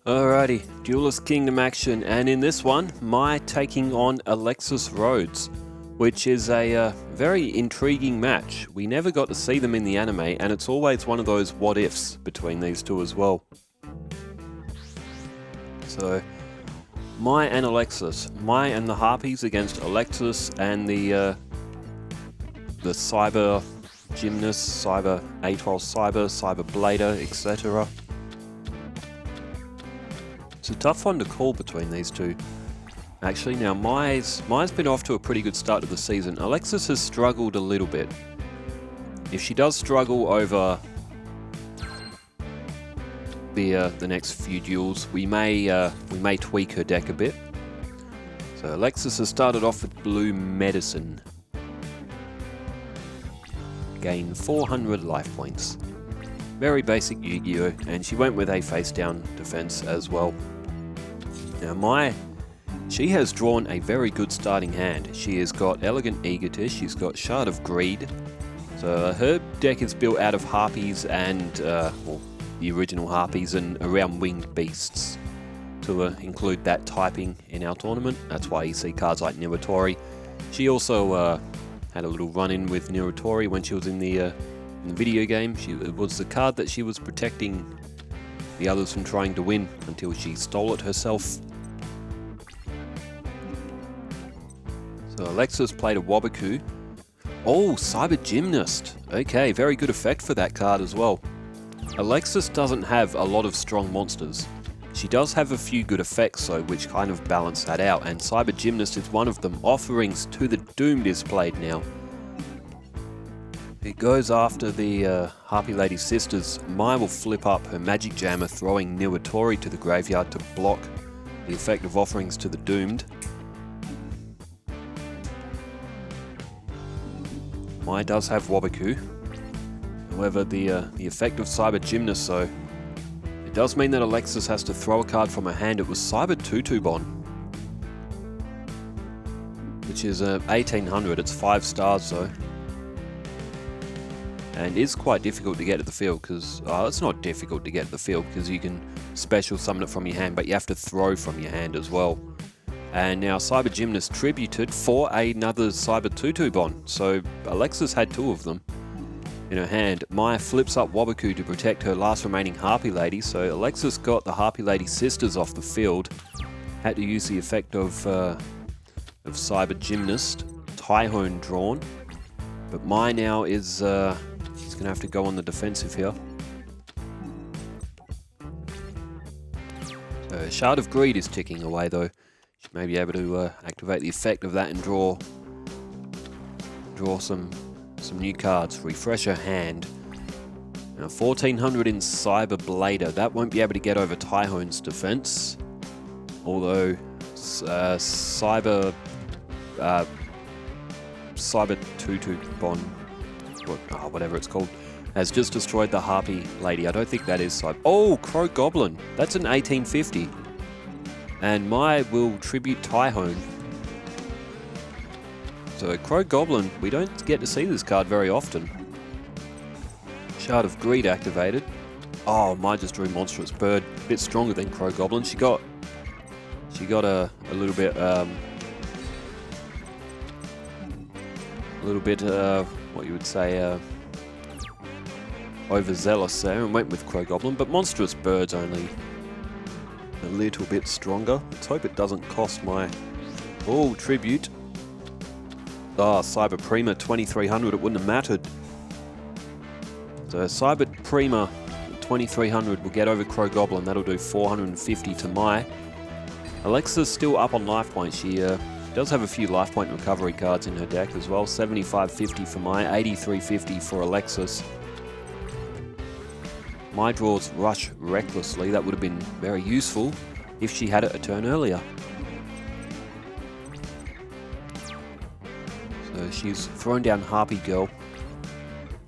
Alrighty, Duelist Kingdom action, and in this one, Mai taking on Alexis Rhodes, which is a very intriguing match. We never got to see them in the anime, and it's always one of those what-ifs between these two as well. So, Mai and Alexis. Mai and the Harpies against Alexis and the Cyber Gymnast, Cyber Atoll Cyber Blader, etc. It's a tough one to call between these two. Actually, now Mai's been off to a pretty good start to the season. Alexis has struggled a little bit. If she does struggle over the next few duels, we may tweak her deck a bit. So Alexis has started off with Blue Medicine. Gain 400 life points. Very basic Yu-Gi-Oh, and she went with a face-down defense as well. Now Mai, she has drawn a very good starting hand. She has got Elegant Egotist, she's got Shard of Greed. So her deck is built out of Harpies and, the original Harpies and around Winged Beasts. To include that typing in our tournament, that's why you see cards like Niwatori. She also had a little run-in with Niwatori when she was in the video game. It was the card that she was protecting the others from trying to win until she stole it herself. So Alexis played a Wabaku. Oh, Cyber Gymnast. Okay, very good effect for that card as well. Alexis doesn't have a lot of strong monsters. She does have a few good effects though, which kind of balance that out, and Cyber Gymnast is one of them. Offerings to the Doomed is played now. It goes after the Harpy Lady Sisters. Mai will flip up her Magic Jammer, throwing Niwatori to the graveyard to block the effect of Offerings to the Doomed. Mai does have Wabaku. However, the effect of Cyber Gymnast, though, it does mean that Alexis has to throw a card from her hand. It was Cyber Tutubon, which is 1800. It's 5 stars though, and is quite difficult to get to the field because it's not difficult to get to the field because you can special summon it from your hand, but you have to throw from your hand as well. And now Cyber Gymnast tributed for another Cyber Tutubon, so Alexis had 2 of them in her hand. Mai flips up Wabaku to protect her last remaining Harpy Lady, so Alexis got the Harpy Lady Sisters off the field. Had to use the effect of Cyber Gymnast. Tyhone drawn, but Mai now is he's going to have to go on the defensive here. So Shard of Greed is ticking away though. She may be able to activate the effect of that and draw some new cards. Refresh her hand. Now 1400 in Cyber Blader. That won't be able to get over Tyhone's defense. Although Cyber Tutubon, whatever it's called, has just destroyed the Harpy Lady. I don't think that is Cyber. Oh, Crow Goblin. That's an 1850. And Mai will tribute Tyhone. So Crow Goblin, we don't get to see this card very often. Shard of Greed activated. Oh, Mai just drew Monstrous Bird. A bit stronger than Crow Goblin. She got a little bit what you would say overzealous there and went with Crow Goblin, but Monstrous Bird's only a little bit stronger. Let's hope it doesn't cost Mai. Oh, tribute. Ah, Cyber Prima 2300, it wouldn't have mattered. So Cyber Prima 2300 will get over Crow Goblin. That'll do 450 to Mai. Alexa's still up on life points. She does have a few life point recovery cards in her deck as well. 7550 for Mai, 8350 for Alexis. Mai draws Rush Recklessly. That would have been very useful if she had it a turn earlier. So she's thrown down Harpy Girl.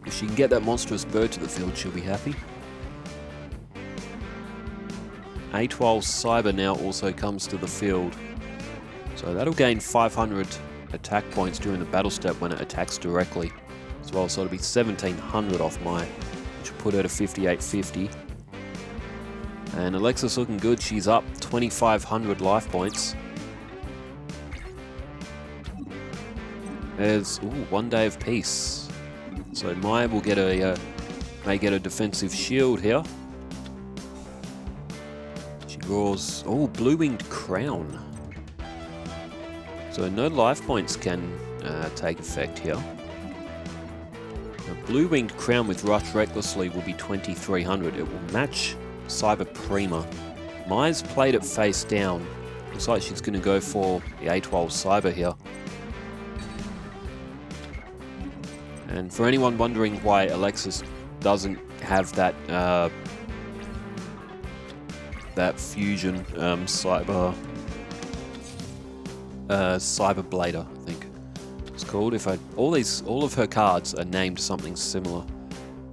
If she can get that Monstrous Bird to the field, she'll be happy. Atoll Cyber now also comes to the field. So that'll gain 500 attack points during the battle step when it attacks directly as well. So it'll be 1700 off Mai, which will put her to 5850. And Alexis looking good. She's up 2,500 life points. There's 1 day of peace. So Mai will get may get a defensive shield here. She draws blue-winged crown. So no life points can take effect here. A blue-winged crown with Rush Recklessly will be 2,300. It will match Cyber Prima. Mai's played it face down. Looks like she's going to go for the A12 Cyber here. And for anyone wondering why Alexis doesn't have that that fusion cyber blader, I think it's called. All of her cards are named something similar.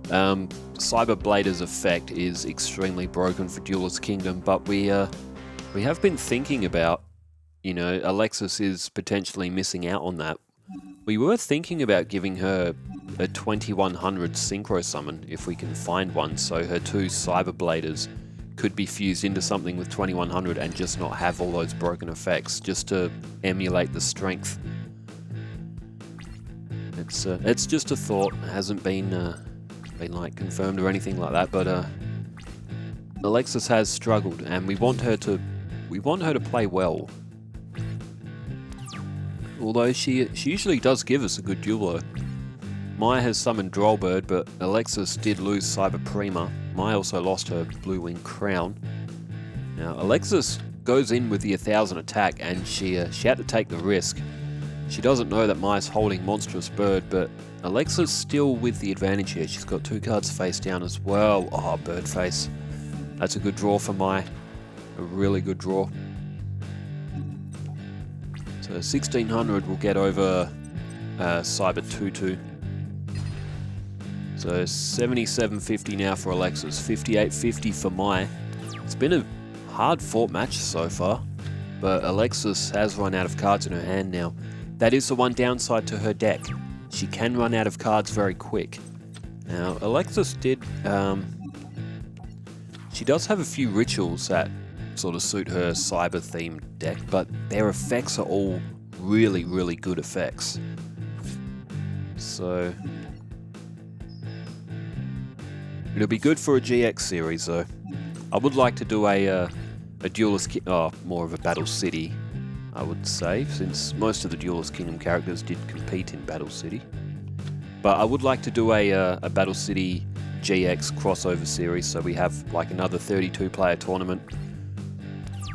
Cyber Blader's effect is extremely broken for Duelist Kingdom, but we have been thinking about, Alexis is potentially missing out on that. We were thinking about giving her a 2100 Synchro Summon if we can find one, so her 2 Cyber Bladers could be fused into something with 2100 and just not have all those broken effects, just to emulate the strength. It's just a thought. It hasn't been like confirmed or anything like that, but Alexis has struggled, and we want her to play well. Although she usually does give us a good duo. Mai has summoned Drollbird, but Alexis did lose Cyber Prima. Mai also lost her Blue Wing Crown. Now Alexis goes in with the 1000 attack, and she had to take the risk. She doesn't know that Mai's holding Monstrous Bird, but Alexis still with the advantage here. She's got 2 cards face down as well. Oh, Bird Face. That's a good draw for Mai. A really good draw. So 1600 will get over Cyber Tutu. So 7750 now for Alexis, 5850 for Mai. It's been a hard-fought match so far, but Alexis has run out of cards in her hand now. That is the one downside to her deck. She can run out of cards very quick. Now, Alexis she does have a few rituals that sort of suit her cyber-themed deck, but their effects are all really, really good effects. So it'll be good for a GX series, though. I would like to do a Duelist, more of a Battle City, I would say, since most of the Duelist Kingdom characters did compete in Battle City. But I would like to do a Battle City GX crossover series, so we have like another 32-player tournament.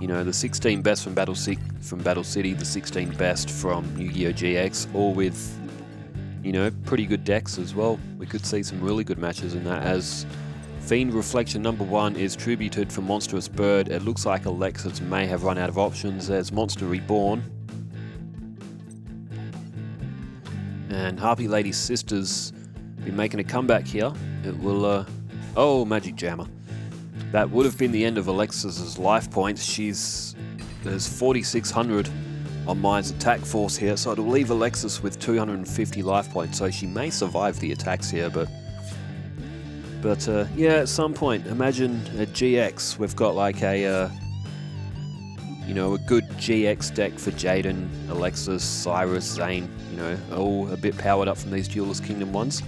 The 16 best from Battle City, the 16 best from Yu-Gi-Oh! GX, all with, pretty good decks as well. We could see some really good matches in that, as Fiend Reflection number 1 is tributed for Monstrous Bird. It looks like Alexis may have run out of options. There's Monster Reborn. And Harpy Lady's Sisters be making a comeback here. It will, Magic Jammer. That would have been the end of Alexis's life points. There's 4,600 on Mai's attack force here, so it'll leave Alexis with 250 life points, so she may survive the attacks here, but yeah, at some point, imagine a GX. We've got like a good GX deck for Jaden, Alexis, Cyrus, Zane, all a bit powered up from these Duelist Kingdom ones,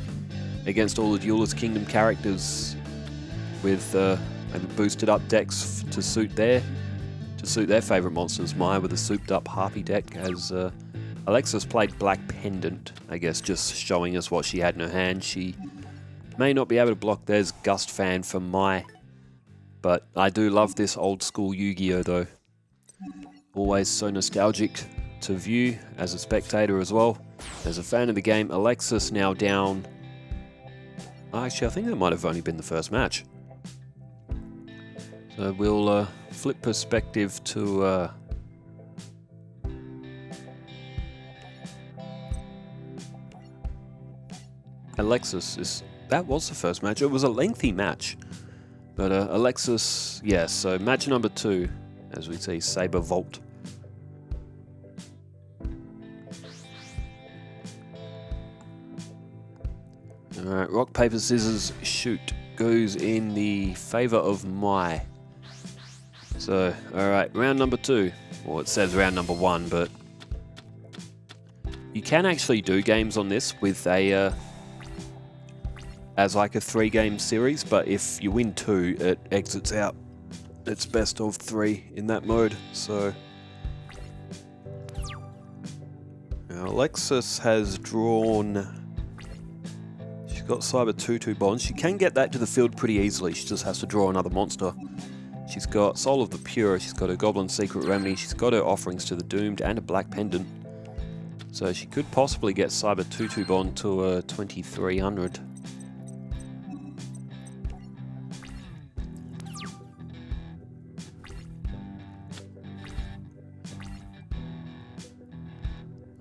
against all the Duelist Kingdom characters with maybe boosted up decks to suit their favourite monsters. Mai with a souped up Harpy deck, as Alexis played Black Pendant, I guess, just showing us what she had in her hand. She may not be able to block. There's Gust Fan for Mai, but I do love this old school Yu-Gi-Oh! Though. Always so nostalgic to view as a spectator as well. As a fan of the game, Alexis now down. Actually, I think that might have only been the first match. So we'll flip perspective to Alexis. That was the first match. It was a lengthy match, but Alexis, yes. So match number 2, as we see, Saber Vault. Alright, rock, paper, scissors, shoot goes in the favour of Mai. So, alright, round number 2. Well, it says round number 1, but you can actually do games on this with a as like a 3-game series, but if you win 2, it exits out. It's best of 3 in that mode. So now Alexis has drawn. She's got Cyber 2/2 bonds. She can get that to the field pretty easily. She just has to draw another monster. She's got Soul of the Pure. She's got a Goblin Secret Remedy. She's got her Offerings to the Doomed and a Black Pendant. So she could possibly get Cyber 2/2 bond to 2300.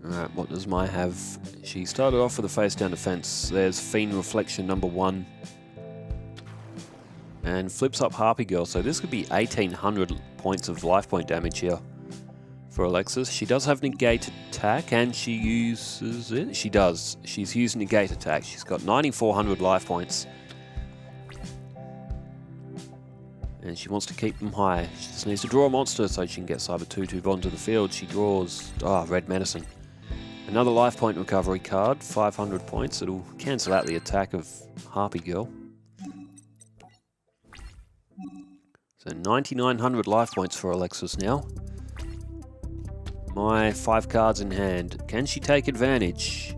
Alright, what does Mai have? She started off with a face down defense. There's Fiend Reflection number 1. And flips up Harpy Girl, so this could be 1800 points of life point damage here for Alexis. She does have Negate Attack, and she uses it. She does. She's used Negate Attack. She's got 9400 life points. And she wants to keep them high. She just needs to draw a monster so she can get Cyber 2/2 bond to the field. She draws Red Medicine. Another life point recovery card, 500 points. It'll cancel out the attack of Harpy Girl. So 9900 life points for Alexis now. My 5 cards in hand. Can she take advantage?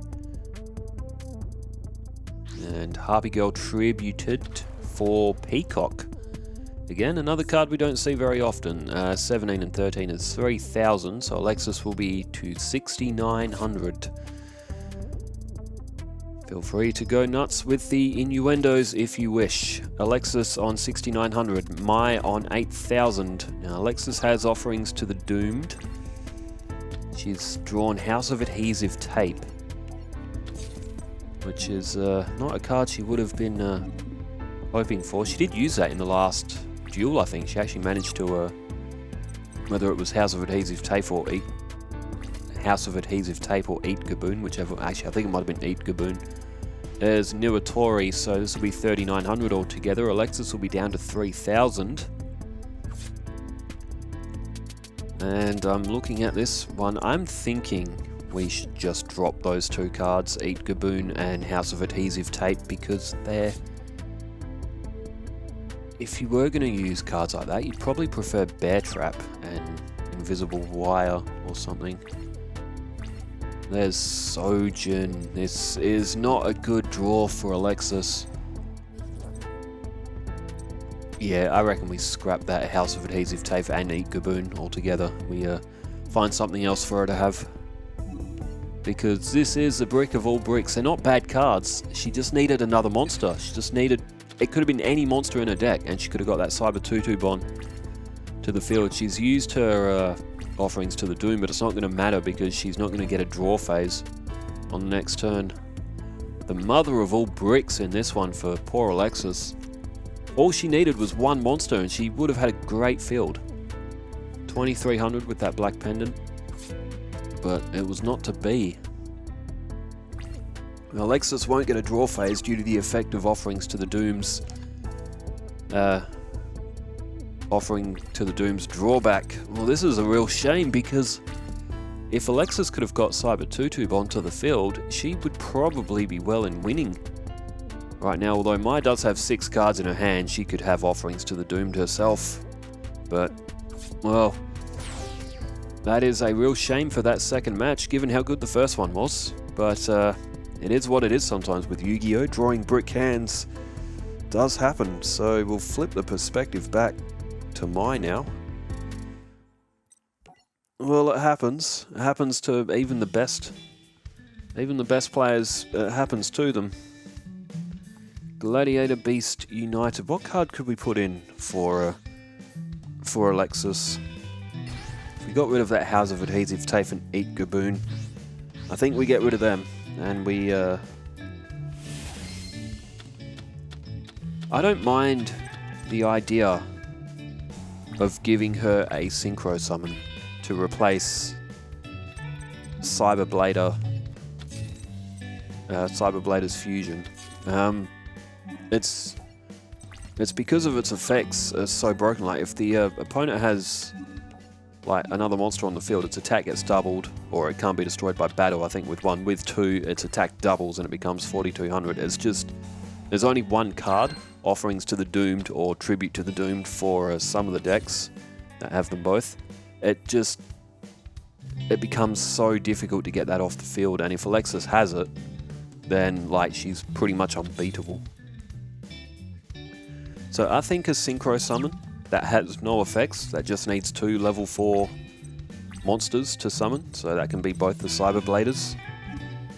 And Harpy Girl tributed for Peacock. Again, another card we don't see very often. 17 and 13 is 3000, so Alexis will be to 6900. Feel free to go nuts with the innuendos if you wish. Alexis on 6900, Mai on 8000. Now Alexis has Offerings to the Doomed. She's drawn House of Adhesive Tape, which is not a card she would have been hoping for. She did use that in the last duel, I think. She actually managed to, whether it was House of Adhesive Tape or Eat Gaboon, whichever. Actually, I think it might have been Eat Gaboon. There's Niwatori, so this will be 3900 altogether. Alexis will be down to 3000. And I'm looking at this one. I'm thinking we should just drop those 2 cards, Eat Gaboon and House of Adhesive Tape, because they're... If you were going to use cards like that, you'd probably prefer Bear Trap and Invisible Wire or something. There's Sojin. This is not a good draw for Alexis. Yeah, I reckon we scrap that House of Adhesive Tape and Eat Gaboon altogether. We find something else for her to have. Because this is a brick of all bricks. They're not bad cards. She just needed another monster. She just needed... It could have been any monster in her deck, and she could have got that Cyber 2/2 bond to the field. She's used her Offerings to the Doom, but it's not going to matter because she's not going to get a draw phase on the next turn. The mother of all bricks in this one for poor Alexis. All she needed was one monster, and she would have had a great field. 2300 with that Black Pendant, but it was not to be. Alexis won't get a draw phase due to the effect of Offerings to the Doom's Offering to the Doom's drawback. Well, this is a real shame, because if Alexis could have got Cyber 2/2 onto the field, she would probably be well in winning right now. Although Mai does have 6 cards in her hand, she could have Offerings to the Doomed herself. But, well, that is a real shame for that second match, given how good the first one was. But, it is what it is sometimes with Yu-Gi-Oh! Drawing brick hands does happen, so we'll flip the perspective back to Mai now. Well, it happens. It happens to even the best players. It happens to them. Gladiator Beast United. What card could we put in for Alexis? If we got rid of that House of Adhesive Tape and Eat Gaboon, I think we get rid of them. And we, I don't mind the idea of giving her a Synchro Summon to replace Cyberblader's Fusion. It's It's because of its effects are so broken. Like if the opponent has like another monster on the field, its attack gets doubled, or it can't be destroyed by battle. I think with 1, with 2, its attack doubles and it becomes 4200. It's just, there's only one card, Offerings to the Doomed or Tribute to the Doomed for some of the decks that have them both. It becomes so difficult to get that off the field, and if Alexis has it, then like she's pretty much unbeatable. So I think a Synchro Summon that has no effects, that just needs 2 level 4 monsters to summon, so that can be both the Cyber Bladers,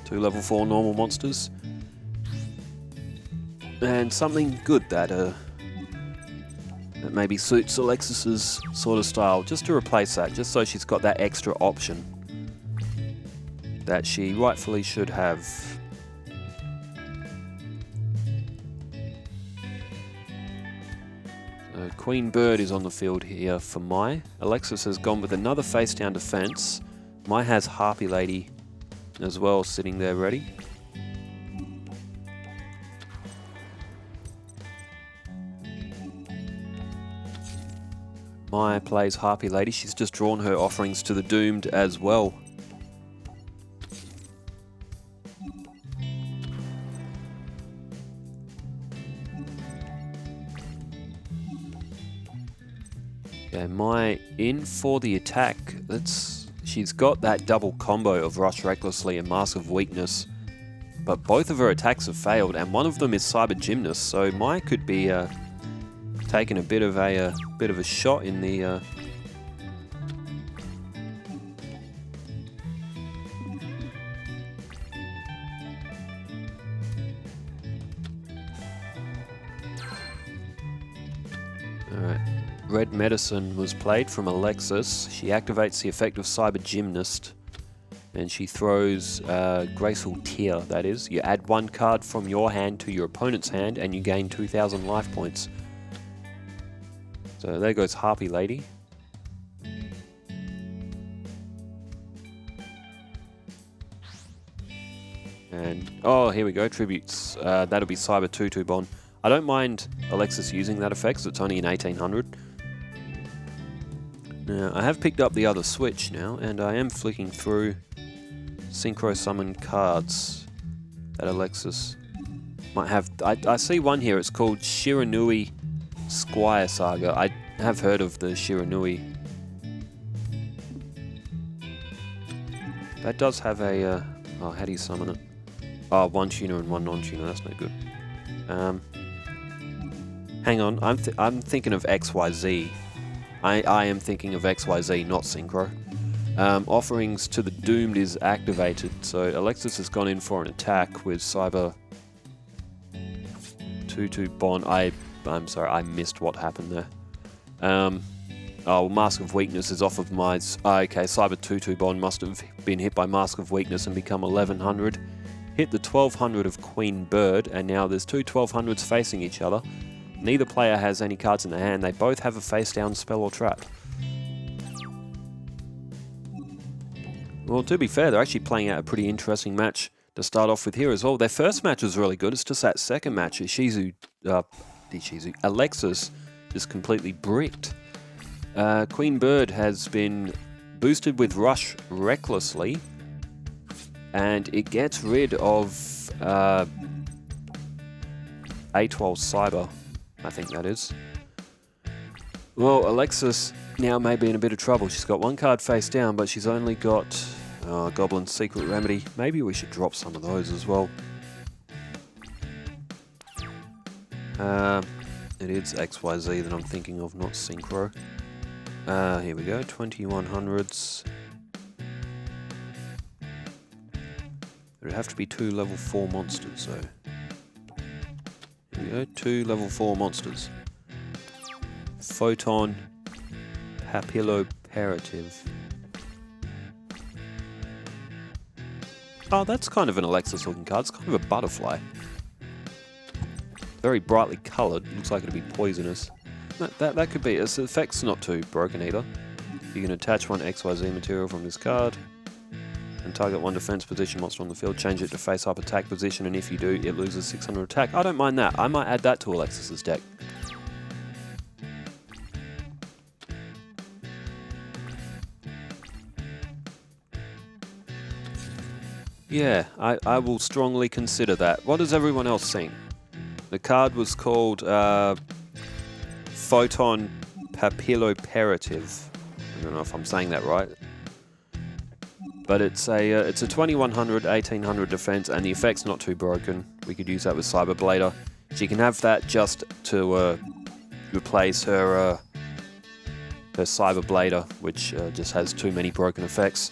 2 level 4 normal monsters, and something good that maybe suits Alexis's sort of style, just to replace that, just so she's got that extra option that she rightfully should have. Queen Bird is on the field here for Mai. Alexis has gone with another face down defense. Mai has Harpy Lady as well sitting there ready. Mai plays Harpy Lady. She's just drawn her Offerings to the Doomed as well. Okay, Mai in for the attack. She's got that double combo of Rush Recklessly and Mask of Weakness, but both of her attacks have failed, and one of them is Cyber Gymnast, so Mai could be taking a bit of a shot in the Alright. Red Medicine was played from Alexis. She activates the effect of Cyber Gymnast, and she throws Graceful Tear, that is. You add 1 card from your hand to your opponent's hand, and you gain 2000 life points. So there goes Harpy Lady. And, oh, here we go, Tributes. That'll be Cyber 2/2 Bond. I don't mind Alexis using that effect, so it's only in 1800. Now, I have picked up the other Switch now, and I am flicking through Synchro Summon cards that Alexis might have. I see one here, it's called Shiranui Squire Saga. I have heard of the Shiranui. That does have a, oh, how do you summon it? Oh, 1 tuner and 1 non-tuner, that's no good. Hang on, I'm thinking of XYZ. I am thinking of XYZ, not Synchro. Offerings to the Doomed is activated, so Alexis has gone in for an attack with Cyber 2/2 Bond. I'm sorry, I missed what happened there. Oh, Mask of Weakness is off of my... okay, Cyber 2/2 Bond must have been hit by Mask of Weakness and become 1100. Hit the 1200 of Queen Bird, and now there's 2 1200s facing each other. Neither player has any cards in their hand. They both have a face-down spell or trap. Well, to be fair, they're actually playing out a pretty interesting match to start off with here as well. Their first match was really good. It's just that second match, Alexis just completely bricked. Queen Bird has been boosted with Rush Recklessly, and it gets rid of ATOL Cyber, I think that is. Well, Alexis now may be in a bit of trouble. She's got 1 card face down, but she's only got Goblin's Secret Remedy. Maybe we should drop some of those as well. It is XYZ that I'm thinking of, not Synchro. Here we go, 2100s. It would have to be 2 level 4 monsters, so... Here we go, 2 level 4 monsters. Photon Papilloperative. Oh, that's kind of an Alexis looking card. It's kind of a butterfly. Very brightly coloured. Looks like it'd be poisonous. That could be. Its effect's not too broken either. You can attach 1 XYZ material from this card and target 1 defense position monster on the field. Change it to face up attack position, and if you do, it loses 600 attack. I don't mind that. I might add that to Alexis's deck. Yeah, I will strongly consider that. What does everyone else think? The card was called Photon Papilloperative. I don't know if I'm saying that right. But it's a 2100, 1800 defense, and the effect's not too broken. We could use that with Cyber Blader. She can have that just to replace her Cyber Blader, which just has too many broken effects.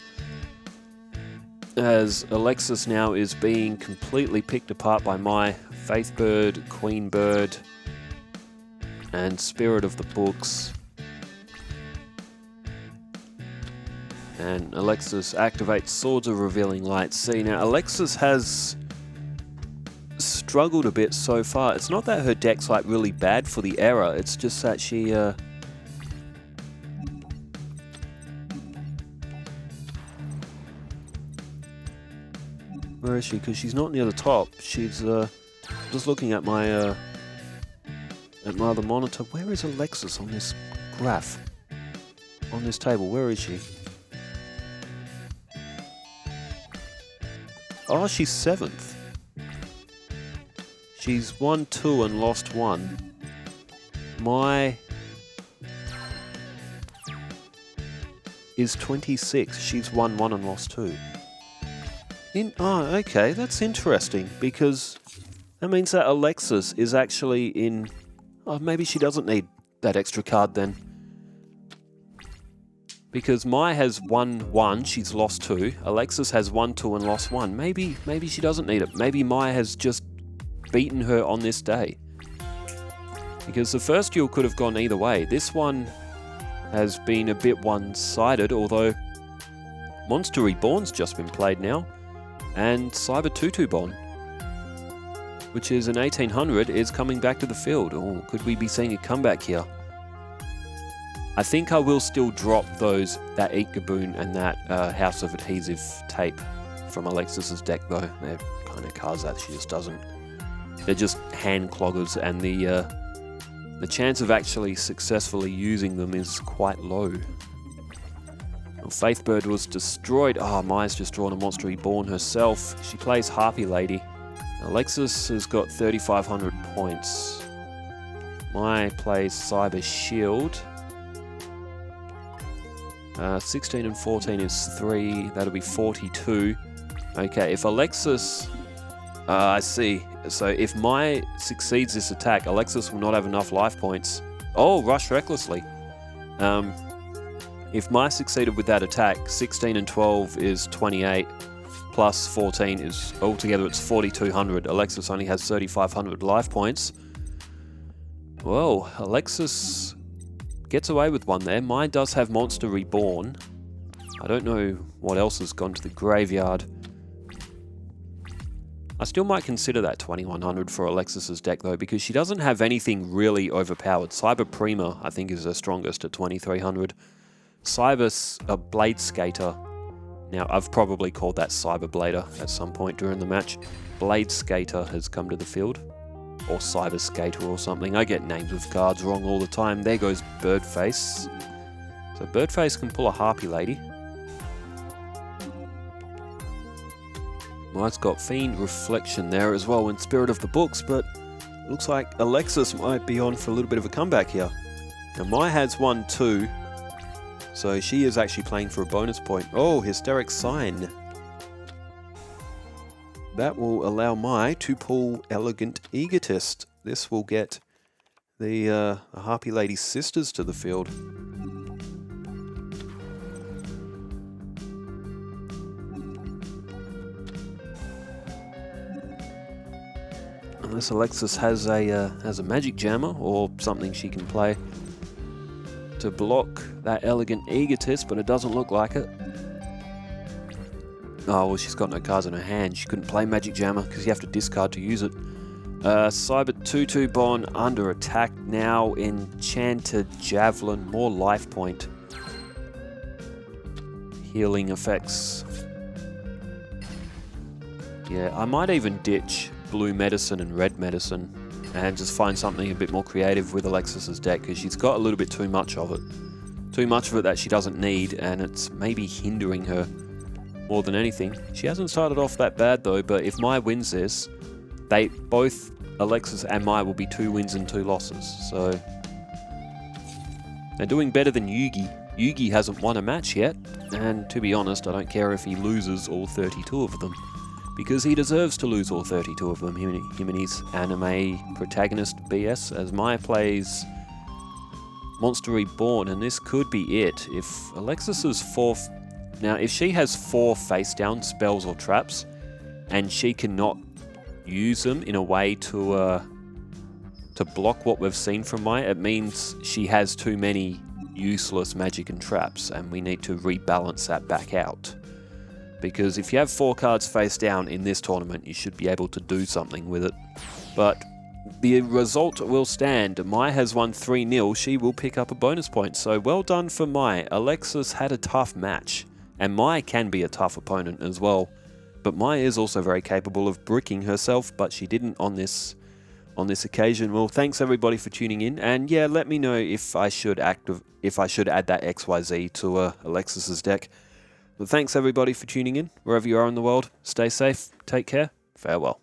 As Alexis now is being completely picked apart by my Faith Bird, Queen Bird, and Spirit of the Books. And Alexis activates Swords of Revealing Light. See, now Alexis has struggled a bit so far. It's not that her deck's like really bad for the error, it's just that she where is she? Because she's not near the top. She's just looking at my other monitor. Where is Alexis on this graph? On this table, where is she? Oh, she's 7th. She's won 2 and lost 1. My is 26. She's won 1 and lost 2. Oh, okay, that's interesting, because that means that Alexis is actually in... Oh, maybe she doesn't need that extra card then. Because Mai has won 1, she's lost 2. Alexis has won 2 and lost 1. Maybe she doesn't need it. Maybe Mai has just beaten her on this day. Because the first duel could have gone either way. This one has been a bit one-sided, although Monster Reborn's just been played now. And Cyber 2-2 which is an 1800, is coming back to the field. Oh, could we be seeing a comeback here? I think I will still drop that Eat Gaboon and that House of Adhesive Tape from Alexis's deck, though. They're kind of cards that she just doesn't. They're just hand cloggers, and the chance of actually successfully using them is quite low. Well, Faith Bird was destroyed. Oh, Mai's just drawn a Monster Reborn herself. She plays Harpy Lady. Alexis has got 3,500 points. Mai plays Cyber Shield. 16 and 14 is 3. That'll be 42. Okay, if Alexis... I see. So if Mai succeeds this attack, Alexis will not have enough life points. Oh, Rush Recklessly. If Mai succeeded with that attack, 16 and 12 is 28. Plus 14 is... Altogether it's 4,200. Alexis only has 3,500 life points. Well, Alexis... gets away with one there. Mai does have Monster Reborn. I don't know what else has gone to the graveyard. I still might consider that 2100 for Alexis's deck though, because she doesn't have anything really overpowered. Cyber Prima, I think, is her strongest at 2300. Cyber Blade Skater. Now, I've probably called that Cyber Blader at some point during the match. Blade Skater has come to the field. Or Cyber Skater or something. I get names of cards wrong all the time. There goes Birdface. So Birdface can pull a Harpy Lady. Mai's got Fiend Reflection there as well in Spirit of the Books, but looks like Alexis might be on for a little bit of a comeback here. Now Mai has won 2, so she is actually playing for a bonus point. Oh, Hysteric Sign. That will allow Mai to pull Elegant Egotist. This will get the Harpy Lady sisters to the field. Unless Alexis has a Magic Jammer or something she can play to block that Elegant Egotist, but it doesn't look like it. Oh, well, she's got no cards in her hand. She couldn't play Magic Jammer because you have to discard to use it. Cyber 2-2 under attack now. Enchanted Javelin, more life point. Healing effects. Yeah, I might even ditch Blue Medicine and Red Medicine and just find something a bit more creative with Alexis's deck, because she's got a little bit too much of it. Too much of it that she doesn't need, and it's maybe hindering her more than anything. She hasn't started off that bad though, but if Mai wins this, both Alexis and Mai will be 2 wins and 2 losses. So they're doing better than Yugi. Yugi hasn't won a match yet, and to be honest, I don't care if he loses all 32 of them, because he deserves to lose all 32 of them, him and his anime protagonist BS, as Mai plays Monster Reborn, and this could be it. If Alexis's now if she has 4 face down spells or traps, and she cannot use them in a way to block what we've seen from Mai, it means she has too many useless magic and traps, and we need to rebalance that back out. Because if you have 4 cards face down in this tournament, you should be able to do something with it. But the result will stand. Mai has won 3-0. She will pick up a bonus point. So well done for Mai. Alexis had a tough match, and Mai can be a tough opponent as well. But Mai is also very capable of bricking herself, but she didn't on this occasion. Well, thanks everybody for tuning in, and yeah, let me know if I should add that XYZ to Alexis's deck. But thanks everybody for tuning in, wherever you are in the world. Stay safe, take care, farewell.